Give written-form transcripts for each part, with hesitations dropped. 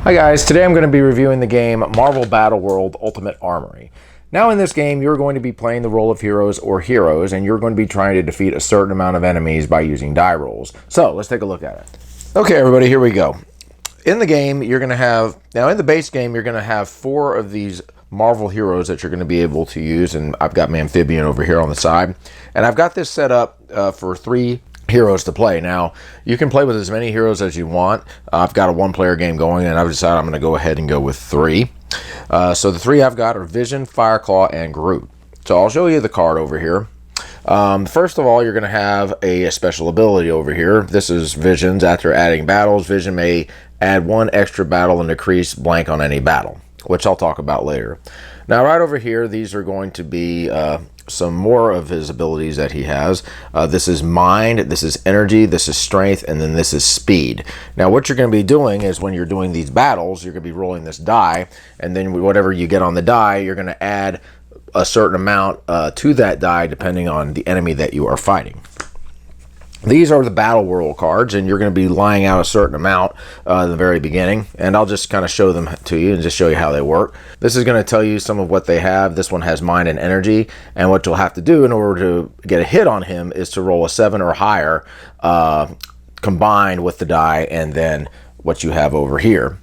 Hi guys, today I'm going to be reviewing the game Marvel Battleworld Ultimate Armory. Now in this game, you're going to be playing the role of heroes or heroes, and you're going to be trying to defeat a certain amount of enemies by using die rolls. So let's take a look at it. Okay everybody, here we go. In the game, you're going to have, now in the base game, you're going to have 4 of these Marvel heroes that you're going to be able to use, and I've got my amphibian over here on the side. And I've got this set up for 3 heroes to play. Now you can play with as many heroes as you want. I've got a 1-player game going, and I've decided I'm going to go ahead and go with 3. So the 3 I've got are Vision, Fireclaw, and Groot. So I'll show you the card over here. First of all, you're going to have a special ability over here. This is Vision's. After adding battles, Vision may add 1 extra battle and decrease blank on any battle, which I'll talk about later. Now right over here, these are going to be some more of his abilities that he has. This is mind, this is energy, this is strength, and then this is speed. Now what you're going to be doing is when you're doing these battles, you're going to be rolling this die, and then whatever you get on the die, you're going to add a certain amount to that die depending on the enemy that you are fighting. These are the Battleworld cards, and you're going to be laying out a certain amount at the very beginning, and I'll just kind of show them to you and just show you how they work. This is going to tell you some of what they have. This one has mind and energy, and what you'll have to do in order to get a hit on him is to roll a 7 or higher combined with the die and then what you have over here.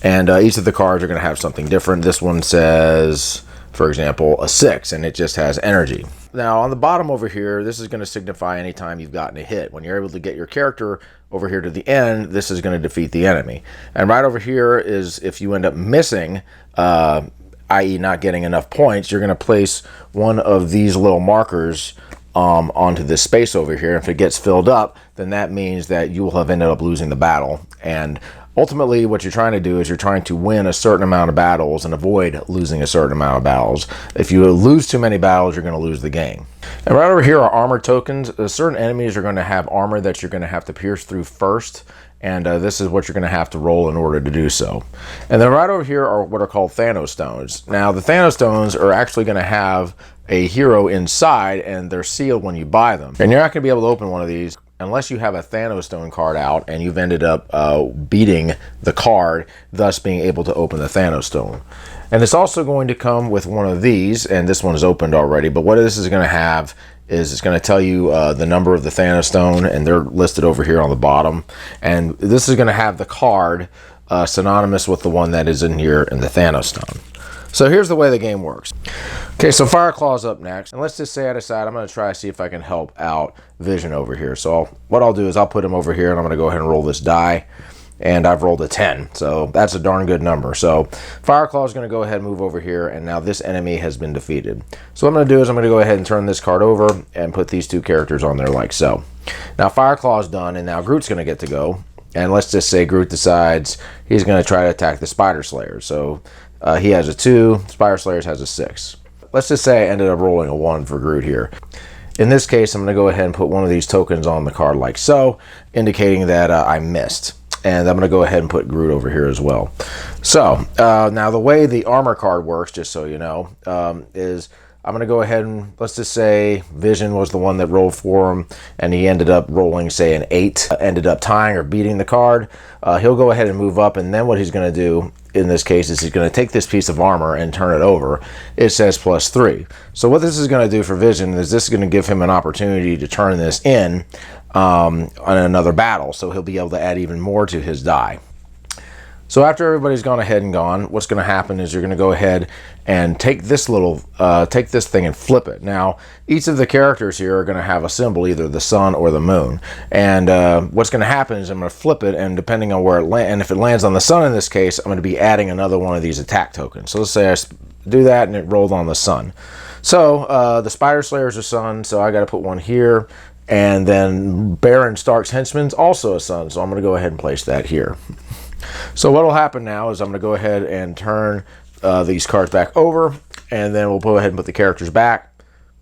And each of the cards are going to have something different. This one says, for example, a 6, and it just has energy. Now on the bottom over here, this is going to signify anytime you've gotten a hit. When you're able to get your character over here to the end, this is going to defeat the enemy. And right over here is if you end up missing, i.e. not getting enough points, you're going to place one of these little markers onto this space over here. If it gets filled up, then that means that you will have ended up losing the battle. And ultimately, what you're trying to do is you're trying to win a certain amount of battles and avoid losing a certain amount of battles. If you lose too many battles, you're going to lose the game. And right over here are armor tokens. Certain enemies are going to have armor that you're going to have to pierce through first, and this is what you're going to have to roll in order to do so. And then right over here are what are called Thanostones. Now the Thanostones are actually going to have a hero inside, and they're sealed when you buy them. And you're not going to be able to open one of these unless you have a Thanostone card out and you've ended up beating the card, thus being able to open the Thanostone. And it's also going to come with one of these, and this one is opened already, but what this is going to have is it's going to tell you the number of the Thanostone, and they're listed over here on the bottom. And this is going to have the card synonymous with the one that is in here in the Thanostone. So here's the way the game works. Okay, so Fireclaw's up next, and let's just say I decide I'm going to try to see if I can help out Vision over here. So what I'll do is I'll put him over here, and I'm going to go ahead and roll this die, and I've rolled a 10, so that's a darn good number. So Fireclaw's going to go ahead and move over here, and now this enemy has been defeated. So what I'm going to do is I'm going to go ahead and turn this card over and put these 2 characters on there like so. Now Fireclaw's done, and now Groot's going to get to go, and let's just say Groot decides he's going to try to attack the Spider Slayer. So he has a 2, Spider Slayers has a 6. Let's just say I ended up rolling a 1 for Groot here. In this case, I'm going to go ahead and put one of these tokens on the card like so, indicating that I missed. And I'm going to go ahead and put Groot over here as well. So now the way the armor card works, just so you know, is I'm going to go ahead and let's just say Vision was the one that rolled for him, and he ended up rolling, say, an 8, ended up tying or beating the card. He'll go ahead and move up, and then what he's going to do in this case is he's going to take this piece of armor and turn it over. It says +3. So what this is going to do for Vision is this is going to give him an opportunity to turn this in on another battle, so he'll be able to add even more to his die. So after everybody's gone ahead and gone, what's going to happen is you're going to go ahead and take this little, take this thing and flip it. Now, each of the characters here are going to have a symbol, either the sun or the moon. And what's going to happen is I'm going to flip it, and depending on where it lands, and if it lands on the sun in this case, I'm going to be adding another one of these attack tokens. So let's say I do that, and it rolled on the sun. So the Spider Slayer's a sun, so I got to put one here. And then Baron Stark's henchman's also a sun, so I'm going to go ahead and place that here. So what will happen now is I'm going to go ahead and turn these cards back over, and then we'll go ahead and put the characters back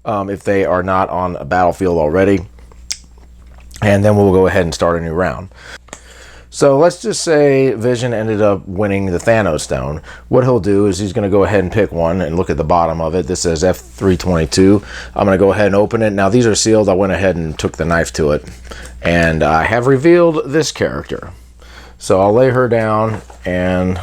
if they are not on a battlefield already. And then we'll go ahead and start a new round. So let's just say Vision ended up winning the Thanostone. What he'll do is he's going to go ahead and pick one and look at the bottom of it. This says F322. I'm going to go ahead and open it. Now these are sealed. I went ahead and took the knife to it, and I have revealed this character. So I'll lay her down and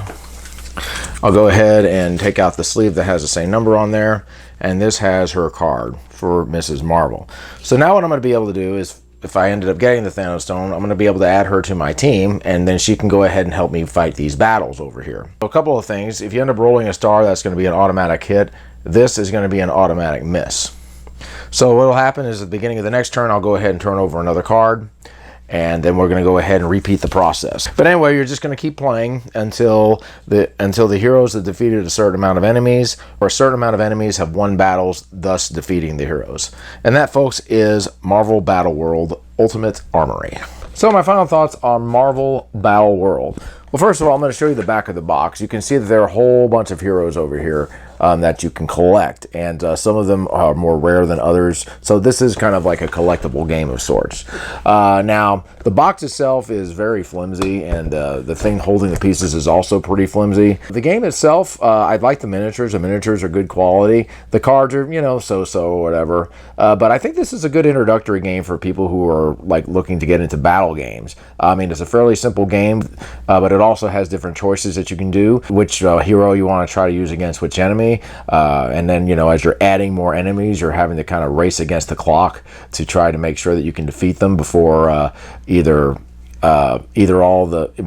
I'll go ahead and take out the sleeve that has the same number on there, and this has her card for Mrs. Marvel. So now what I'm going to be able to do is, if I ended up getting the Thanostone, I'm going to be able to add her to my team, and then she can go ahead and help me fight these battles over here. So a couple of things. If you end up rolling a star, that's going to be an automatic hit. This is going to be an automatic miss. So what will happen is at the beginning of the next turn, I'll go ahead and turn over another card, and then we're going to go ahead and repeat the process. But anyway, you're just going to keep playing until the heroes have defeated a certain amount of enemies, or a certain amount of enemies have won battles, thus defeating the heroes. And that, folks, is Marvel Battleworld Ultimate Armory. So my final thoughts on Marvel Battleworld. Well, first of all, I'm going to show you the back of the box. You can see that there are a whole bunch of heroes over here that you can collect, and some of them are more rare than others. So this is kind of like a collectible game of sorts. Now, the box itself is very flimsy, and the thing holding the pieces is also pretty flimsy. The game itself, I like the miniatures. The miniatures are good quality. The cards are, you know, so-so or whatever. But I think this is a good introductory game for people who are like looking to get into battle games. I mean, it's a fairly simple game, but it also has different choices that you can do, which hero you want to try to use against which enemy. And then, you know, as you're adding more enemies, you're having to kind of race against the clock to try to make sure that you can defeat them before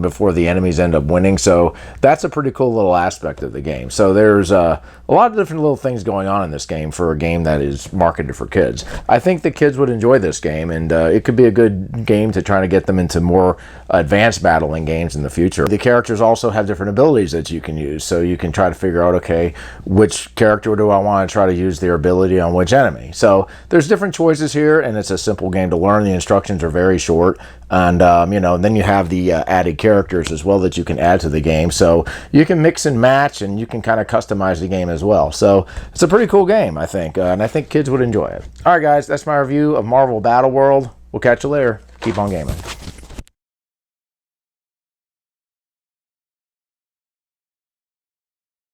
before the enemies end up winning. So that's a pretty cool little aspect of the game. So there's a lot of different little things going on in this game for a game that is marketed for kids. I think the kids would enjoy this game, and it could be a good game to try to get them into more advanced battling games in the future. The characters also have different abilities that you can use, so you can try to figure out, okay, which character do I want to try to use their ability on which enemy. So there's different choices here, and it's a simple game to learn. The instructions are very short, and you know, then you have the added characters as well that you can add to the game, so you can mix and match, and you can kind of customize the game as well. So it's a pretty cool game, I think, and I think kids would enjoy it. All right, guys, that's my review of Marvel Battleworld. We'll catch you later. Keep on gaming.